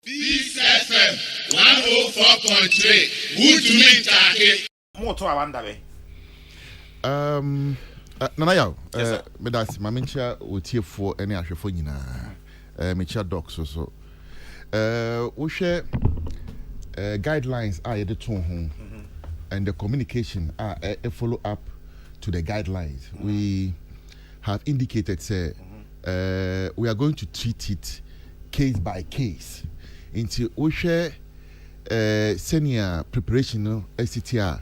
Peace FM 104.3. Good to meet you. More to our way. Nana, Medas, Mamincha would here for any Ashafonina, Micha docs also. We share guidelines are the two home and the communication are a follow up to the guidelines. We have indicated, say, we are going to treat it case by case. Into we share senior preparation, SCTR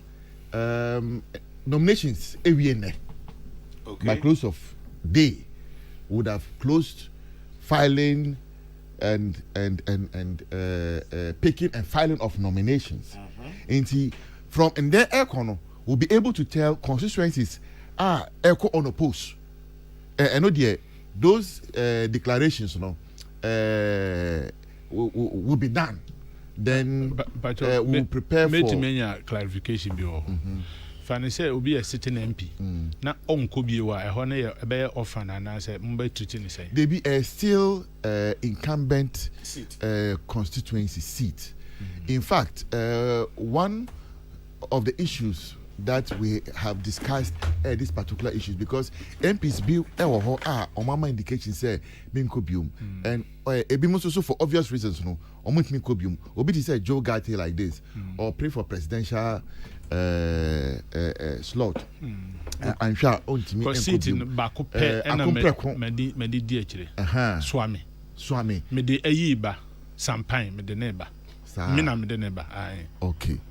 nominations every by close of day would have closed filing and picking and filing of nominations. Into from in their economy will be able to tell constituencies echo on oppose. And those declarations will be done. Then but we'll prepare for clarification. Fanny said will be a sitting MP. Now on Kobiwa, a honor a bear orphan and I said Mumbai treating say. They be a still incumbent constituency seat. In fact, one of the issues that we have discussed this particular issues because MPs bill Omama indication say Minkobium and also for obvious reasons no Minkobium Obiti say Joe Gatti like this or pray for presidential slot I'm sure because sitting back medi diachire swami medi ayiba sampine medi neighbor mina medi neighbor okay.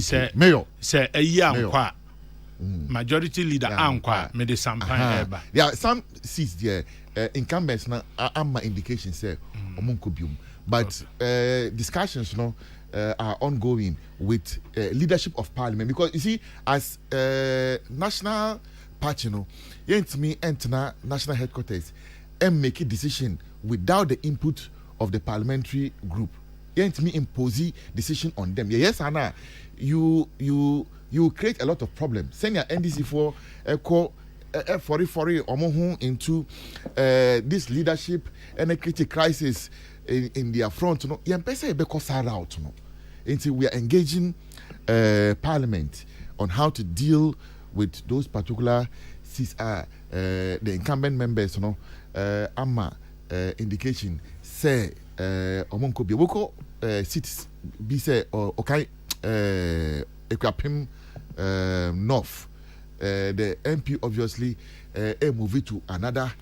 Say Mayor say a year majority leader ankwa me the sampine eba. Yeah, some seats there incumbents na amma indication say omunkobium. But discussions are ongoing with leadership of parliament because you see as national party me enter national headquarters and make a decision without the input of the parliamentary group. Me impose decision on them. Yes, Anna, you create a lot of problems. Send your NDC for call 40 into this leadership and a critical crisis in their front. Until we are engaging Parliament on how to deal with those particular the incumbent members. Indication say Omonko seats be say okay Ekwapim North the MP obviously move it to another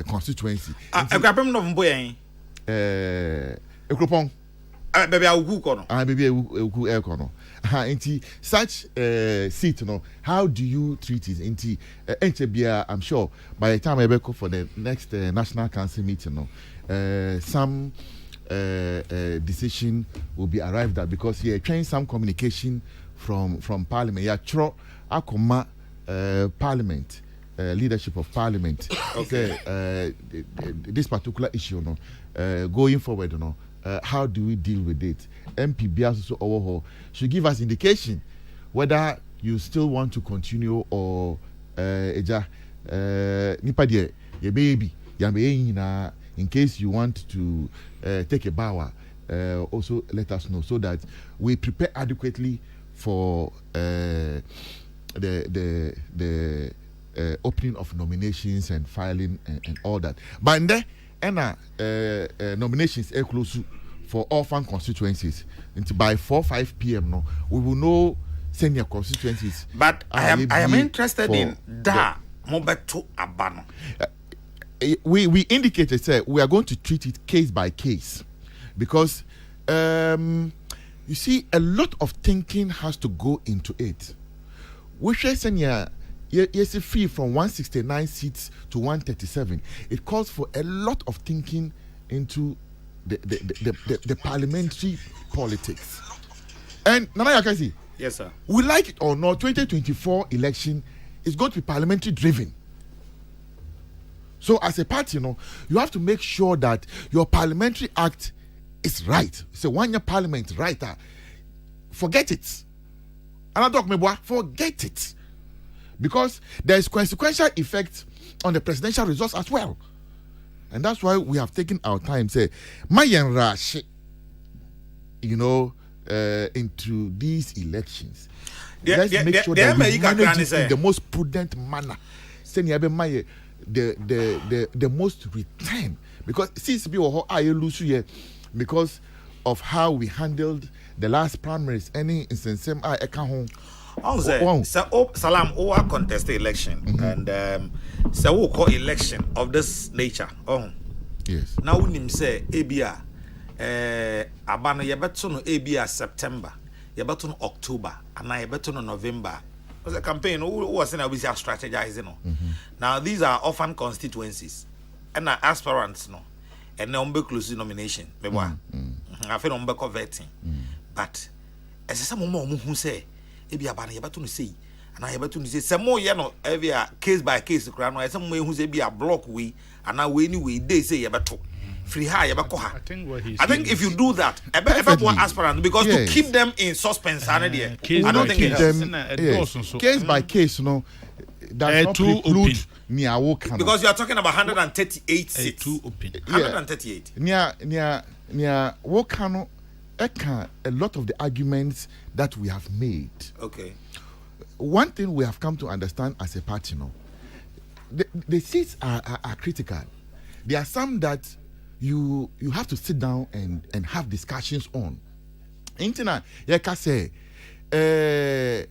constituency Ekwapim North mboyen Ekropong baby awuku kono baby awuku air kono inti such seat how do you treat it inti enchebia I'm sure by the time I go for the next national council meeting some decision will be arrived at because you're trying some communication from parliament akoma parliament leadership of parliament okay this particular issue going forward how do we deal with it? MP should give us indication whether you still want to continue or nipa de your baby in case you want to take a bow also let us know so that we prepare adequately for the opening of nominations and filing and all that. But then nominations are close for orphan constituencies. Until by 4-5 p.m. we will know senior constituencies. But I am interested in that Mobeto Abano. We indicated say we are going to treat it case by case because you see a lot of thinking has to go into it. We share senior. Yes, free from 169 seats to 137. It calls for a lot of thinking into the parliamentary politics. And Nana Yakasi, yes, sir. We like it or not, 2024 election is going to be parliamentary driven. So as a party, you have to make sure that your parliamentary act is right. So 1 year parliament, right? Forget it. Forget it. Because there is consequential effect on the presidential results as well. And that's why we have taken our time, say, Mayan Rash, into these elections. Let's make sure that we manage it in the most prudent manner. The most return. Because since we were here, because of how we handled the last primaries, any instance, I can't home. Salam, who contest the election, and so who call election of this nature. Yes. Now we say ABA, Abana Yabeton ABA September, Yabeton October, and I Yabeton November. It was a campaign who was in a busy strategizing. Now these are often constituencies, and aspirants, and number close nomination. I feel number converting, but as some more who say. Ebi abana yebatu no say and I yebatu no say some more every case by case kra no some who say be a block we and now we anyway they say yebatu free high yebako ha. I think if you do that about one aspirant because to keep them in suspense I don't think it helps. Case by case that's not too open because you are talking about 138 seats too open 138 near Wokano a lot of the arguments that we have made. Okay. One thing we have come to understand as a party, the seats are critical. There are some that you have to sit down and have discussions on. Internet, say, there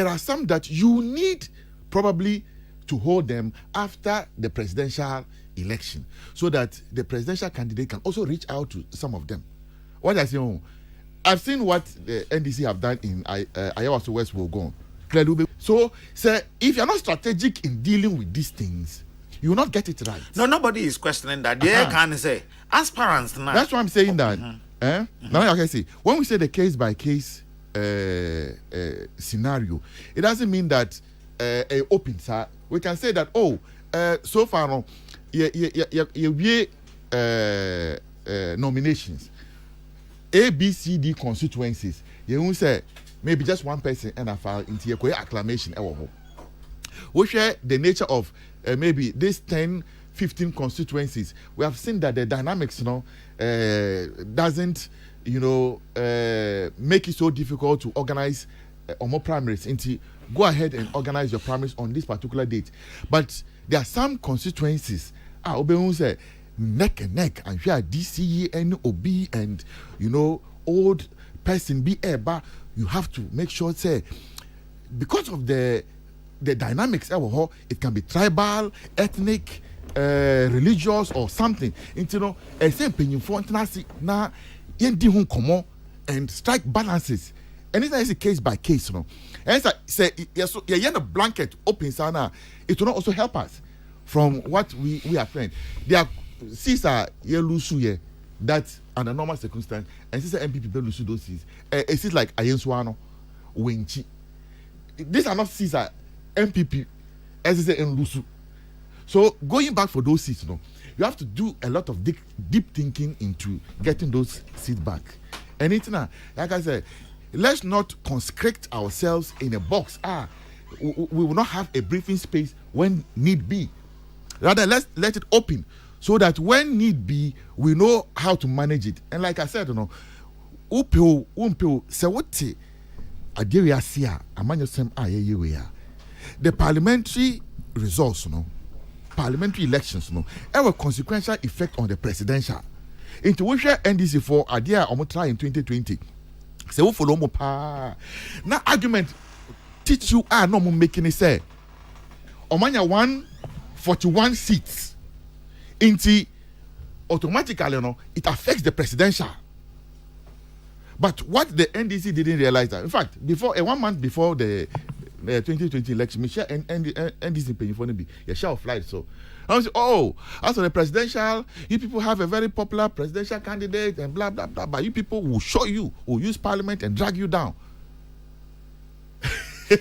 are some that you need probably to hold them after the presidential election, so that the presidential candidate can also reach out to some of them. What I say, I've seen what the NDC have done in Ayawaso West Wogon. So, sir, if you're not strategic in dealing with these things, you will not get it right. No, nobody is questioning that. They can say aspirants now. That's why I'm saying that. Now I can see when we say the case by case scenario, it doesn't mean that open. Sir, we can say that so far nominations. A, B, C, D constituencies. You won't say maybe just one person and a file into your acclamation. We share the nature of maybe these 10, 15 constituencies. We have seen that the dynamics doesn't make it so difficult to organize more primaries. Go ahead and organize your primaries on this particular date. But there are some constituencies. Say neck and neck and share DCE and OB and old person be able. You have to make sure say because of the dynamics it can be tribal, ethnic, religious or something. A same for na and strike balances. And it's a case by case, And say yes, a blanket open sana. It will not also help us from what we are friends. There are Caesar Yelusu that's under normal circumstance, and Caesar MPP Belusu those seats. It's like Ayenswano, Wenchi. These are not Caesar MPP, as I say in Lusu. So going back for those seats, you have to do a lot of deep thinking into getting those seats back. And it's like I said, let's not constrict ourselves in a box. We will not have a briefing space when need be. Rather, let's let it open. So that when need be, we know how to manage it. And like I said, the parliamentary results, parliamentary elections, have a consequential effect on the presidential. Into which NDC for idea try in 2020. So follow mo pa. Now argument teach you no more making it say. Omanya 141 seats. Automatically, it affects the presidential. But what the NDC didn't realize that, in fact, before 1 month before the 2020 election, Michelle and NDC paying for be a share of flight. So I was as for the presidential, you people have a very popular presidential candidate and blah blah blah. But you people will show you, will use parliament and drag you down.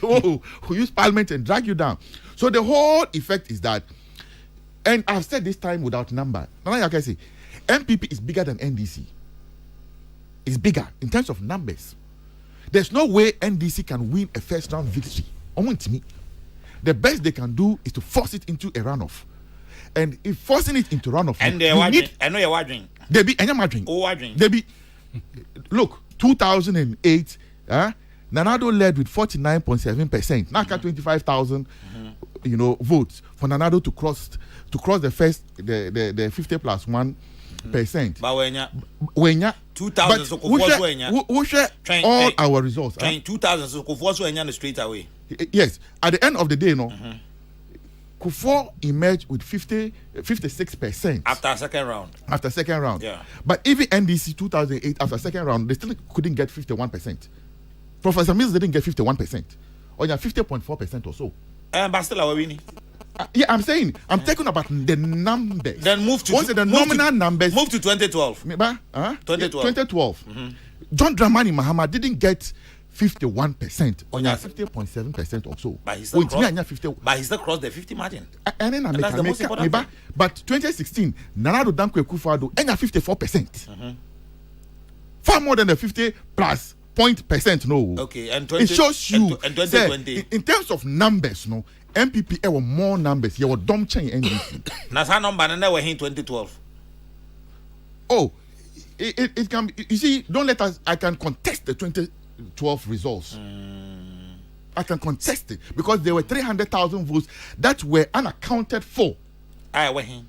Who use parliament and drag you down. So the whole effect is that. And I've said this time without number. Now I can say, MPP is bigger than NDC. It's bigger in terms of numbers. There's no way NDC can win a first round victory. The best they can do is to force it into a runoff. And if forcing it into runoff, and I know you're wondering. They be and you're wondering. They be look 2008. Nanado led with 49.7%. Now 25,000, votes for Nanado to cross the first the 50+1%. But 2,000 so all our results. 2,000 so Kufuor straight away. Yes, at the end of the day, Kufuor emerged with 56% after second round. Yeah. But even NDC 2008 after second round, they still couldn't get 51%. Professor Mills didn't get 51%, or 50.4% or so. But still are winning. Yeah, I'm saying I'm talking about the numbers. Then move to the nominal numbers. Move to 2012. 2012. John Dramani Mahama didn't get 51%, or 50.7% or so. But he still crossed the 50 margin. And then that's the most important thing. But 2016, Nana Addo Dankwa Akufo-Addo 54%. Far more than the 50+% no. Okay, and it shows you and 2020. In terms of numbers, no, MPP were more numbers. You were dumb chain NDC. Nasa number and never in 2012. Oh, it can be, you see, don't let us. I can contest the 2012 results. I can contest it because there were 300,000 votes that were unaccounted for. I went him.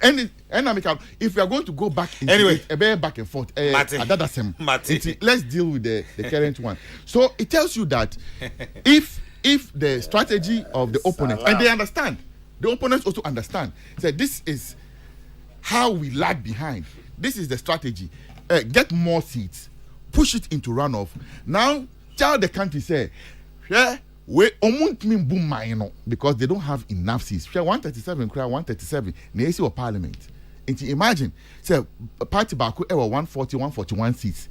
And if we are going to go back anyway, back and forth, let's deal with the current one. So it tells you that if the strategy of the opponent, and they understand, the opponents also understand, say this is how we lag behind. This is the strategy. Get more seats, push it into runoff. Now tell the country, say, we boom because they don't have enough seats. 137 the or parliament. And imagine, say party back 140, 141 seats.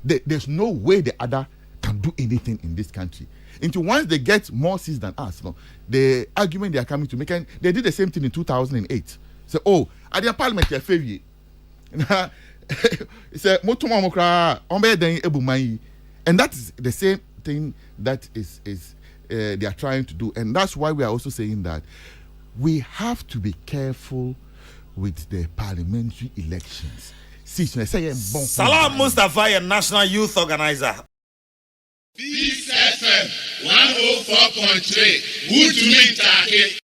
There's no way the other can do anything in this country. Until once they get more seats than us, the argument they are coming to make, and they did the same thing in 2008. So, at the parliament, you're favorite. And that is the same thing that is they are trying to do. And that's why we are also saying that we have to be careful with the parliamentary elections. Salam Mustapha, a national youth organizer. Peace FM 104.3. Good to meet you.